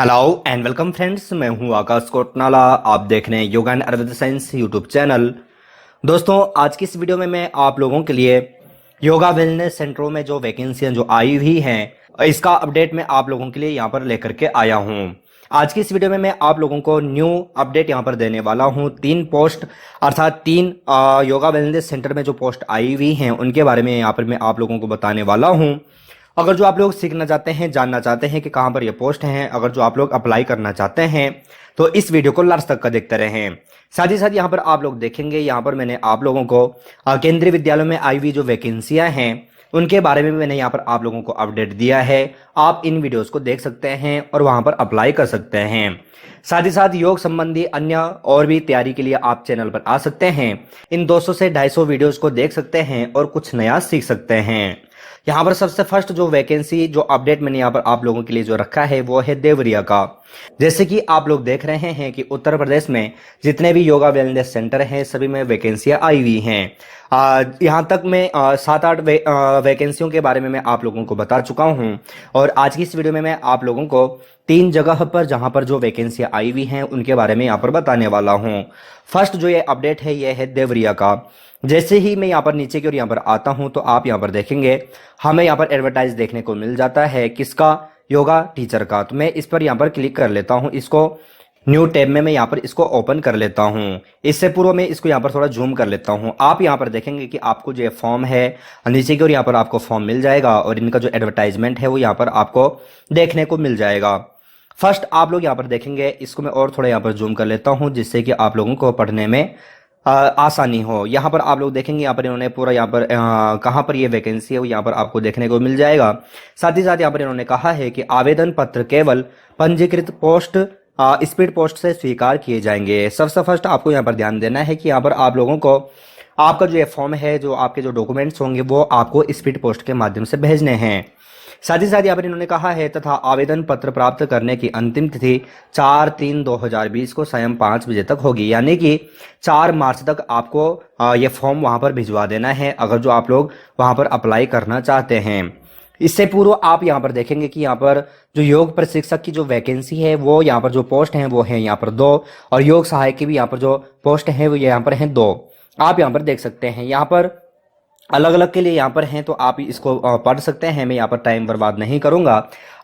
Hello and welcome friends, मैं हूं आकाश कोटनाला। आप देख रहे हैं yoga and Ayurveda science YouTube channel. दोस्तों, आज की इस वीडियो में मैं आप लोगों के लिए योगा वेलनेस सेंटरों में जो वैकेंसियां जो आई हुई हैं, इसका अपडेट मैं आप लोगों के लिए यहां पर लेकर के आया हूं। आज की इस वीडियो में मैं आप लोगों को न्यू अपडेट यहां पर देने वाला हूं। 3 पोस्ट अर्थात 3 योगा वेलनेस सेंटर में जो पोस्ट आई हुई हैं उनके बारे में यहां पर मैं आप लोगों को बताने वाला हूं। अगर जो आप लोग सीखना चाहते हैं, जानना चाहते हैं कि कहां पर ये पोस्ट हैं, अगर जो आप लोग अप्लाई करना चाहते हैं तो इस वीडियो को लास्ट तक का देखते रहें। साथ ही साथ यहाँ पर आप लोग देखेंगे, यहाँ पर मैंने आप लोगों को केंद्रीय विद्यालयों में आई हुई जो वैकेंसियां हैं उनके बारे में मैंने यहाँ पर आप लोगों को अपडेट दिया है। आप इन वीडियोस को देख सकते हैं और वहां पर अप्लाई कर सकते हैं। साथ ही साथ योग संबंधी अन्य और भी तैयारी के लिए आप चैनल पर आ सकते हैं। इन 200 से 250 वीडियोस को देख सकते हैं और कुछ नया सीख सकते हैं। यहाँ पर सबसे फर्स्ट जो वैकेंसी जो अपडेट मैंने यहाँ पर आप लोगों के लिए जो रखा है वो है देवरिया का। जैसे कि आप लोग देख रहे हैं कि उत्तर प्रदेश में जितने भी योगा वेलनेस सेंटर हैं सभी में वैकेंसियां आई हुई हैं। यहाँ तक मैं 7-8 वैकेंसियों के बारे में मैं आप लोगों को बता चुका हूँ और आज की इस वीडियो में मैं आप लोगों को 3 जगह पर जहां पर जो वैकेंसियां आई हुई हैं उनके बारे में यहाँ पर बताने वाला हूँ। फर्स्ट जो ये अपडेट है ये है देवरिया का। जैसे ही मैं यहाँ पर नीचे की ओर यहाँ पर आता हूँ तो आप यहाँ पर देखेंगे हमें यहाँ पर एडवर्टाइज देखने को मिल जाता है किसका, योगा टीचर का। तो मैं इस पर यहाँ पर क्लिक कर लेता हूँ। इसको न्यू टैब में मैं यहाँ पर इसको ओपन कर लेता हूँ। इससे पूर्व मैं इसको यहाँ पर थोड़ा जूम कर लेता हूँ। आप यहाँ पर देखेंगे कि आपको जो फॉर्म है नीचे की ओर यहाँ पर आपको फॉर्म मिल जाएगा और इनका जो एडवर्टाइजमेंट है वो यहाँ पर आपको देखने को मिल जाएगा। फर्स्ट आप लोग यहाँ पर देखेंगे, इसको मैं और थोड़ा यहाँ पर जूम कर लेता हूँ जिससे कि आप लोगों को पढ़ने में आसानी हो। यहाँ पर आप लोग देखेंगे यहाँ पर इन्होंने पूरा यहाँ पर कहाँ पर ये वैकेंसी है वो यहाँ पर आपको देखने को मिल जाएगा। साथ ही साथ यहाँ पर इन्होंने कहा है कि आवेदन पत्र केवल पंजीकृत पोस्ट स्पीड पोस्ट से स्वीकार किए जाएंगे। सबसे फर्स्ट आपको यहाँ पर ध्यान देना है कि यहाँ पर आप लोगों को आपका जो ये फॉर्म है, जो आपके जो डॉक्यूमेंट्स होंगे वो आपको स्पीड पोस्ट के माध्यम से भेजने हैं। साथ ही साथ यहाँ पर इन्होंने कहा है तथा आवेदन पत्र प्राप्त करने की अंतिम तिथि 4/3/2020 को सायं 5 बजे तक होगी। यानी कि 4 मार्च तक आपको ये फॉर्म वहां पर भिजवा देना है अगर जो आप लोग वहां पर अप्लाई करना चाहते हैं। इससे पूर्व आप यहाँ पर देखेंगे कि यहाँ पर जो योग प्रशिक्षक की जो वैकेंसी है वो यहाँ पर जो पोस्ट हैं वो है यहाँ पर 2 और योग सहायक की भी यहाँ पर जो पोस्ट है वो यहाँ पर है 2। आप यहाँ पर देख सकते हैं, यहाँ पर अलग अलग के लिए यहाँ पर हैं तो आप इसको पढ़ सकते हैं। मैं यहाँ पर टाइम बर्बाद नहीं करूंगा,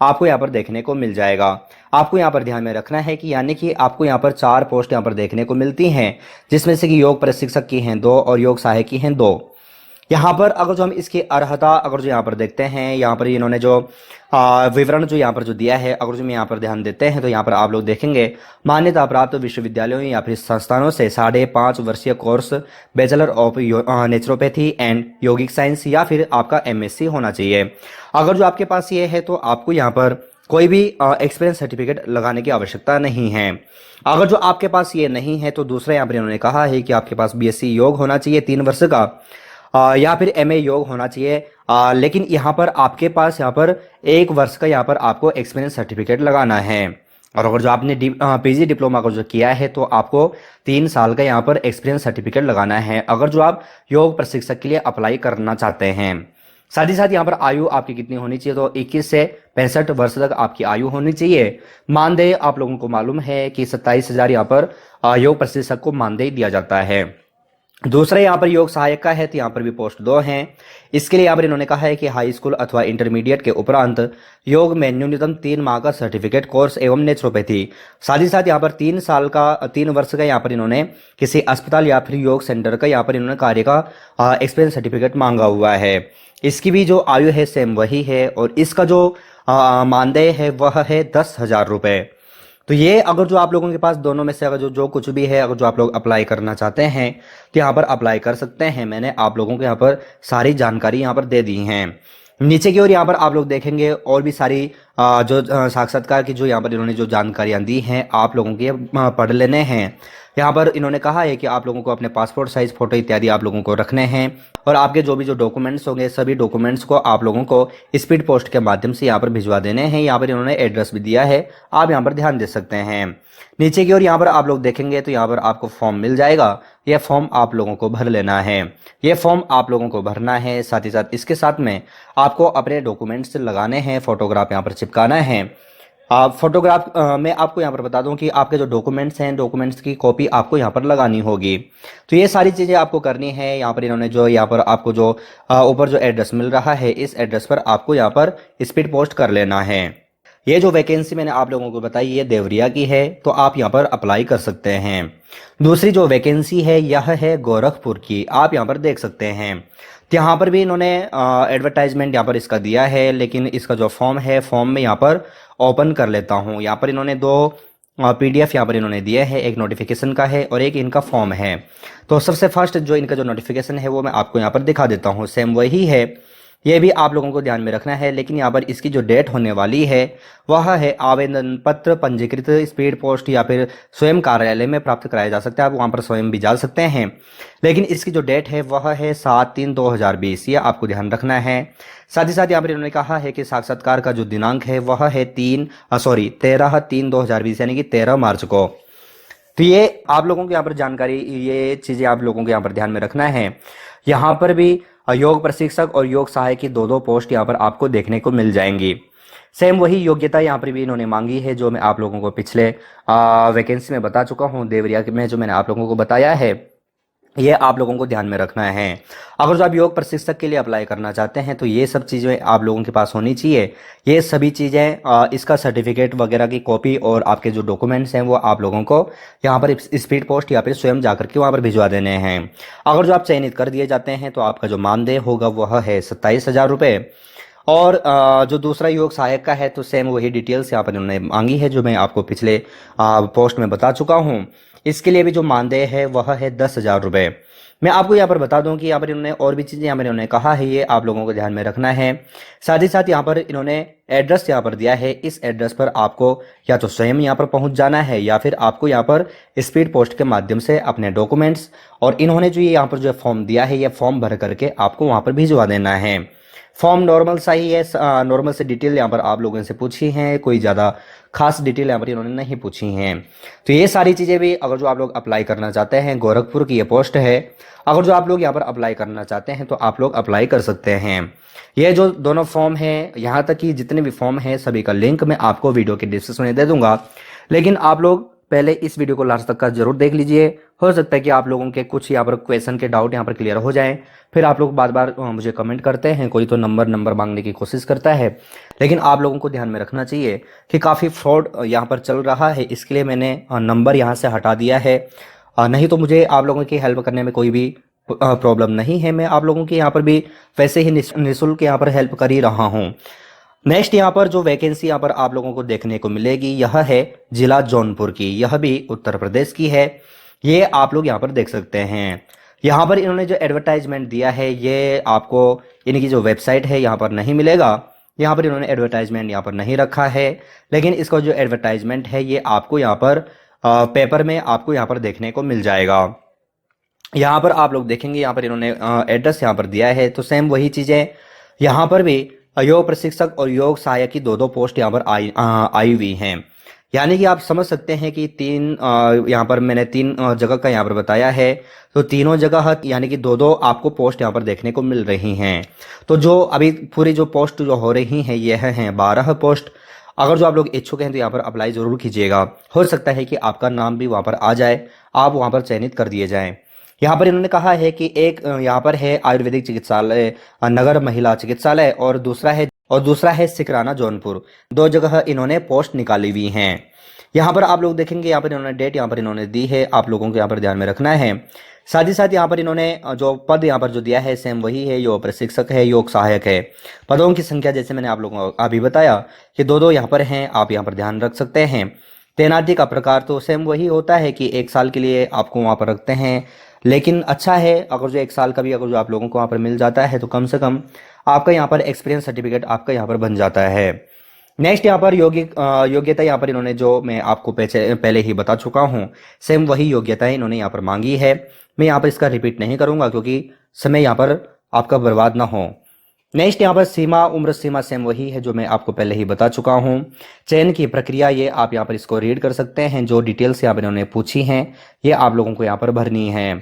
आपको यहाँ पर देखने को मिल जाएगा। आपको यहाँ पर ध्यान में रखना है कि यानी कि आपको यहाँ पर 4 पोस्ट यहाँ पर देखने को मिलती हैं जिसमें से कि योग प्रशिक्षक की हैं 2 और योग सहायक की हैं 2। यहाँ पर अगर जो हम इसकी अर्हता अगर जो यहाँ पर देखते हैं, यहाँ पर इन्होंने जो विवरण जो यहाँ पर जो दिया है, अगर जो हम यहाँ पर ध्यान देते हैं तो यहाँ पर आप लोग देखेंगे मान्यता प्राप्त विश्वविद्यालयों या फिर संस्थानों से 5.5 वर्षीय course bachelor of naturopathy and yogic science या फिर आपका MSc होना चाहिए। अगर जो आपके पास ये है तो आपको यहाँ पर कोई भी एक्सपीरियंस सर्टिफिकेट लगाने की आवश्यकता नहीं है। अगर जो आपके पास ये नहीं है तो दूसरा यहाँ पर इन्होंने कहा है कि आपके पास BSc योग होना चाहिए 3 वर्ष का या फिर MA योग होना चाहिए। लेकिन यहाँ पर आपके पास यहाँ पर 1 वर्ष का यहाँ पर आपको एक्सपीरियंस सर्टिफिकेट लगाना है। और अगर जो आपने PG डिप्लोमा को जो किया है तो आपको 3 साल का यहाँ पर एक्सपीरियंस सर्टिफिकेट लगाना है अगर जो आप योग प्रशिक्षक के लिए अप्लाई करना चाहते हैं। साथ ही साथ यहाँ पर आयु आपकी कितनी होनी चाहिए तो 21 से 65 वर्ष तक आपकी आयु होनी चाहिए। मानदेय आप लोगों को मालूम है कि 27,000 यहाँ पर योग प्रशिक्षक को मानदेय दिया जाता है। दूसरा यहाँ पर योग सहायक का है तो यहाँ पर भी पोस्ट 2 हैं। इसके लिए यहाँ पर इन्होंने कहा है कि हाई स्कूल अथवा इंटरमीडिएट के उपरांत योग में न्यूनतम 3 माह का सर्टिफिकेट कोर्स एवं नेचुरोपैथी। साथ ही साथ यहाँ पर 3 वर्ष का यहाँ पर इन्होंने किसी अस्पताल या फिर योग सेंटर का यहाँ पर इन्होंने कार्य का एक्सपीरियंस सर्टिफिकेट मांगा हुआ है। इसकी भी जो आयु है सेम वही है और इसका जो मानदेय है वह है 10,000 रुपये। तो ये अगर जो आप लोगों के पास दोनों में से अगर जो कुछ भी है, अगर जो आप लोग अप्लाई करना चाहते हैं तो यहाँ पर अप्लाई कर सकते हैं। मैंने आप लोगों को यहाँ पर सारी जानकारी यहाँ पर दे दी है। नीचे की ओर यहाँ पर आप लोग देखेंगे और भी सारी जो साक्षात्कार की जो यहाँ पर इन्होंने जो जानकारियाँ दी हैं आप लोगों के पढ़ लेने हैं। यहाँ पर इन्होंने कहा है कि आप लोगों को अपने पासपोर्ट साइज फोटो इत्यादि आप लोगों को रखने हैं और आपके जो भी जो डॉक्यूमेंट्स होंगे सभी डॉक्यूमेंट्स को आप लोगों को स्पीड पोस्ट के माध्यम से यहाँ पर भिजवा देने हैं। यहाँ पर इन्होंने एड्रेस भी दिया है, आप यहाँ पर ध्यान दे सकते हैं। नीचे की ओर यहाँ पर आप लोग देखेंगे तो यहाँ पर आपको फॉर्म मिल जाएगा। यह फॉर्म आप लोगों को भर लेना है, यह फॉर्म आप लोगों को भरना है। साथ ही साथ इसके साथ में आपको अपने डॉक्यूमेंट्स लगाने हैं, फोटोग्राफ यहाँ पर चिपकाना है। फोटोग्राफ मैं आपको यहाँ पर बता दूं कि आपके जो डॉक्यूमेंट्स हैं, डॉक्यूमेंट्स की कॉपी आपको यहाँ पर लगानी होगी। तो ये सारी चीज़ें आपको करनी है। यहाँ पर इन्होंने जो यहाँ पर आपको जो ऊपर जो एड्रेस मिल रहा है, इस एड्रेस पर आपको यहाँ पर स्पीड पोस्ट कर लेना है। ये जो वैकेंसी मैंने आप लोगों को बताई ये देवरिया की है, तो आप यहाँ पर अप्लाई कर सकते हैं। दूसरी जो वैकेंसी है यह है गोरखपुर की, आप यहाँ पर देख सकते हैं। तो यहाँ पर भी इन्होंने एडवर्टाइजमेंट यहाँ पर इसका दिया है, लेकिन इसका जो फॉर्म है, फॉर्म में यहाँ पर ओपन कर लेता हूँ। यहाँ पर इन्होंने दो PDF यहाँ पर इन्होंने दिया है, एक नोटिफिकेशन का है और एक इनका फॉर्म है। तो सबसे फर्स्ट जो इनका जो नोटिफिकेशन है वो मैं आपको यहाँ पर दिखा देता हूँ। सेम वही है, ये भी आप लोगों को ध्यान में रखना है, लेकिन यहाँ पर इसकी जो डेट होने वाली है वह है आवेदन पत्र पंजीकृत स्पीड पोस्ट या फिर स्वयं कार्यालय में प्राप्त कराया जा सकता है। आप वहाँ पर स्वयं भी जा सकते हैं, लेकिन इसकी जो डेट है वह है 7/3/2020, ये आपको ध्यान रखना है। साथ ही साथ यहाँ पर इन्होंने कहा है कि साक्षात्कार का जो दिनांक है वह है 13/3/2020 यानी कि 13 मार्च को। तो ये आप लोगों को यहाँ पर जानकारी, ये चीज़ें आप लोगों को यहाँ पर ध्यान में रखना है। यहाँ पर भी योग प्रशिक्षक और योग सहायक की दो पोस्ट यहाँ पर आपको देखने को मिल जाएंगी। सेम वही योग्यता यहाँ पर भी इन्होंने मांगी है जो मैं आप लोगों को पिछले वैकेंसी में बता चुका हूँ, देवरिया में जो मैंने आप लोगों को बताया है, ये आप लोगों को ध्यान में रखना है। अगर जो आप योग प्रशिक्षक के लिए अप्लाई करना चाहते हैं तो ये सब चीज़ें आप लोगों के पास होनी चाहिए। ये सभी चीज़ें, इसका सर्टिफिकेट वगैरह की कॉपी और आपके जो डॉक्यूमेंट्स हैं वो आप लोगों को यहाँ पर स्पीड पोस्ट या फिर स्वयं जाकर के वहाँ पर भिजवा देने हैं। अगर जो आप चयनित कर दिए जाते हैं तो आपका जो मानदेय होगा वह है 27,000 रुपये। और जो दूसरा योग सहायक का है तो सेम वही डिटेल्स यहाँ पर इन्होंने मांगी है जो मैं आपको पिछले पोस्ट में बता चुका हूँ। इसके लिए भी जो मानदेय है वह है 10,000 रुपये। मैं आपको यहाँ पर बता दूं कि यहाँ पर इन्होंने और भी चीज़ें यहाँ पर इन्होंने कहा है, ये आप लोगों को ध्यान में रखना है। साथ ही साथ यहाँ पर इन्होंने एड्रेस यहाँ पर दिया है, इस एड्रेस पर आपको या तो स्वयं यहाँ पर पहुँच जाना है या फिर आपको यहाँ पर स्पीड पोस्ट के माध्यम से अपने डॉक्यूमेंट्स और इन्होंने जो ये यहाँ पर जो फॉर्म दिया है ये फॉर्म भर करके आपको वहाँ पर भिजवा देना है। फॉर्म नॉर्मल सा ही है, नॉर्मल से डिटेल यहाँ पर आप लोगों से पूछी हैं, कोई ज़्यादा खास डिटेल यहाँ पर इन्होंने नहीं पूछी हैं। तो ये सारी चीज़ें भी अगर जो आप लोग अप्लाई करना चाहते हैं, गोरखपुर की ये पोस्ट है, अगर जो आप लोग यहाँ पर अप्लाई करना चाहते हैं तो आप लोग अप्लाई कर सकते हैं। ये जो दोनों फॉर्म हैं, यहाँ तक कि जितने भी फॉर्म हैं सभी का लिंक मैं आपको वीडियो के डिस्क्रिप्शन में दे दूंगा, लेकिन आप लोग पहले इस वीडियो को लास्ट तक का जरूर देख लीजिए। हो सकता है कि आप लोगों के कुछ यहाँ पर क्वेश्चन के डाउट यहाँ पर क्लियर हो जाएं। फिर आप लोग बार बार मुझे कमेंट करते हैं, कोई तो नंबर मांगने की कोशिश करता है, लेकिन आप लोगों को ध्यान में रखना चाहिए कि काफ़ी फ्रॉड यहाँ पर चल रहा है, इसके लिए मैंने नंबर यहाँ से हटा दिया है। नहीं तो मुझे आप लोगों की हेल्प करने में कोई भी प्रॉब्लम नहीं है, मैं आप लोगों की यहाँ पर भी वैसे ही निःशुल्क यहाँ पर हेल्प कर ही रहा हूँ। नेक्स्ट यहाँ पर जो वैकेंसी यहाँ पर आप लोगों को देखने को मिलेगी यह है जिला जौनपुर की, यह भी उत्तर प्रदेश की है। ये आप लोग यहाँ पर देख सकते हैं। यहाँ पर इन्होंने जो एडवर्टाइजमेंट दिया है ये आपको इनकी जो वेबसाइट है यहाँ पर नहीं मिलेगा। यहाँ पर इन्होंने एडवर्टाइजमेंट यहाँ पर नहीं रखा है, लेकिन इसका जो एडवर्टाइजमेंट है ये आपको यहाँ पर पेपर में आपको यहाँ पर देखने को मिल जाएगा। यहाँ पर आप लोग देखेंगे, यहाँ पर इन्होंने एड्रेस यहाँ पर दिया है, तो सेम वही चीज़ें यहाँ पर भी योग प्रशिक्षक और योग सहायक की दो पोस्ट यहाँ पर आई हुई हैं। यानी कि आप समझ सकते हैं कि यहाँ पर मैंने 3 जगह का यहाँ पर बताया है, तो तीनों जगह यानी कि दो आपको पोस्ट यहाँ पर देखने को मिल रही हैं। तो जो अभी पूरी जो पोस्ट जो हो रही हैं यह हैं 12 पोस्ट। अगर जो आप लोग इच्छुक हैं तो यहाँ पर अप्लाई ज़रूर कीजिएगा। हो सकता है कि आपका नाम भी वहाँ पर आ जाए, आप वहाँ पर चयनित कर दिए जाएँ। यहाँ पर इन्होंने कहा है कि एक यहाँ पर है आयुर्वेदिक चिकित्सालय नगर महिला चिकित्सालय और दूसरा है सिकराना जौनपुर। 2 जगह इन्होंने पोस्ट निकाली हुई हैं। यहाँ पर आप लोग देखेंगे, यहाँ पर इन्होंने डेट यहाँ पर इन्होंने दी है, आप लोगों को यहाँ पर ध्यान में रखना है। साथ ही साथ यहाँ पर इन्होंने जो पद यहाँ पर जो दिया है सेम वही है, योग प्रशिक्षक है, योग सहायक है। पदों की संख्या जैसे मैंने आप लोगों को अभी बताया कि 2 यहाँ पर हैं, आप यहाँ पर ध्यान रख सकते हैं। तैनाती का प्रकार तो सेम वही होता है कि 1 साल के लिए आपको वहाँ पर रखते हैं, लेकिन अच्छा है अगर जो 1 साल का भी अगर जो आप लोगों को वहाँ पर मिल जाता है तो कम से कम आपका यहाँ पर एक्सपीरियंस सर्टिफिकेट आपका यहाँ पर बन जाता है। नेक्स्ट यहाँ पर योग्यता यहाँ पर इन्होंने जो मैं आपको पहले ही बता चुका हूँ, सेम वही योग्यता इन्होंने यहाँ पर मांगी है। मैं यहाँ पर इसका रिपीट नहीं करूँगा क्योंकि समय यहाँ पर आपका बर्बाद ना हो। नेक्स्ट यहाँ पर उम्र सीमा सेम वही है जो मैं आपको पहले ही बता चुका हूँ। चयन की प्रक्रिया ये आप यहाँ पर इसको रीड कर सकते हैं, जो डिटेल्स यहाँ पर इन्होंने पूछी हैं ये आप लोगों को यहाँ पर भरनी है।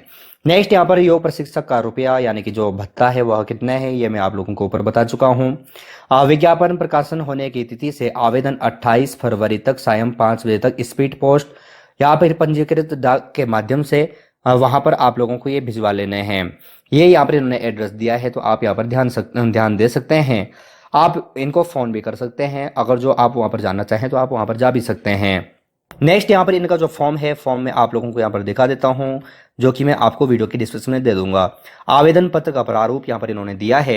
नेक्स्ट यहाँ पर योग प्रशिक्षक का रुपया यानी कि जो भत्ता है वह कितना है, ये मैं आप लोगों को ऊपर बता चुका हूँ। विज्ञापन प्रकाशन होने की तिथि से आवेदन 28 फरवरी तक सायं 5 बजे तक स्पीड पोस्ट या फिर पंजीकृत डाक के माध्यम से वहां पर आप लोगों को ये भिजवा लेने हैं। ये यहाँ पर इन्होंने एड्रेस दिया है, तो आप यहाँ पर ध्यान दे सकते हैं। आप इनको फोन भी कर सकते हैं, अगर जो आप वहां पर जाना चाहें तो आप वहां पर जा भी सकते हैं। नेक्स्ट यहाँ पर इनका जो फॉर्म है, फॉर्म में आप लोगों को यहाँ पर दिखा देता हूँ, जो कि मैं आपको वीडियो की डिस्क्रिप्शन में दे दूंगा। आवेदन पत्र का प्रारूप यहाँ पर इन्होंने दिया है,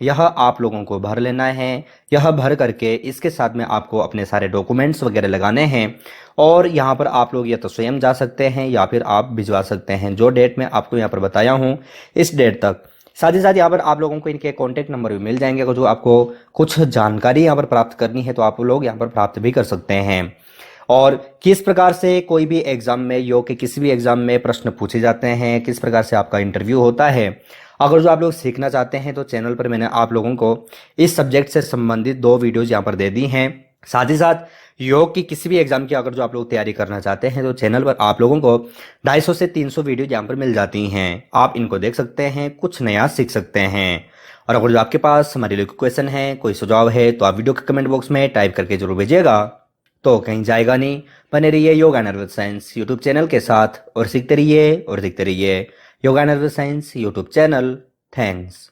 यह आप लोगों को भर लेना है। यह भर करके इसके साथ में आपको अपने सारे डॉक्यूमेंट्स वगैरह लगाने हैं, और यहाँ पर आप लोग या तो स्वयं जा सकते हैं या फिर आप भिजवा सकते हैं, जो डेट मैं आपको यहाँ पर बताया हूँ इस डेट तक। साथ ही साथ यहाँ पर आप लोगों को इनके कॉन्टैक्ट नंबर भी मिल जाएंगे, अगर जो आपको कुछ जानकारी यहाँ पर प्राप्त करनी है तो आप लोग यहाँ पर प्राप्त भी कर सकते हैं। और किस प्रकार से कोई भी एग्जाम में, योग के किसी भी एग्जाम में प्रश्न पूछे जाते हैं, किस प्रकार से आपका इंटरव्यू होता है, अगर जो आप लोग सीखना चाहते हैं तो चैनल पर मैंने आप लोगों को इस सब्जेक्ट से संबंधित 2 वीडियोज यहाँ पर दे दी हैं। साथ ही साथ योग की किसी भी एग्जाम की अगर जो आप लोग तैयारी करना चाहते हैं तो चैनल पर आप लोगों को 250 से 300 वीडियो यहाँ पर मिल जाती हैं। आप इनको देख सकते हैं, कुछ नया सीख सकते हैं। और अगर जो आपके पास हमारे लिए कोई क्वेश्चन है, कोई सुझाव है, तो आप वीडियो के कमेंट बॉक्स में टाइप करके जरूर भेजिएगा, तो कहीं जाएगा नहीं। बने रहिए yoga and Ayurveda science YouTube channel के साथ और सीखते रहिए yoga and Ayurveda science YouTube channel. Thanks.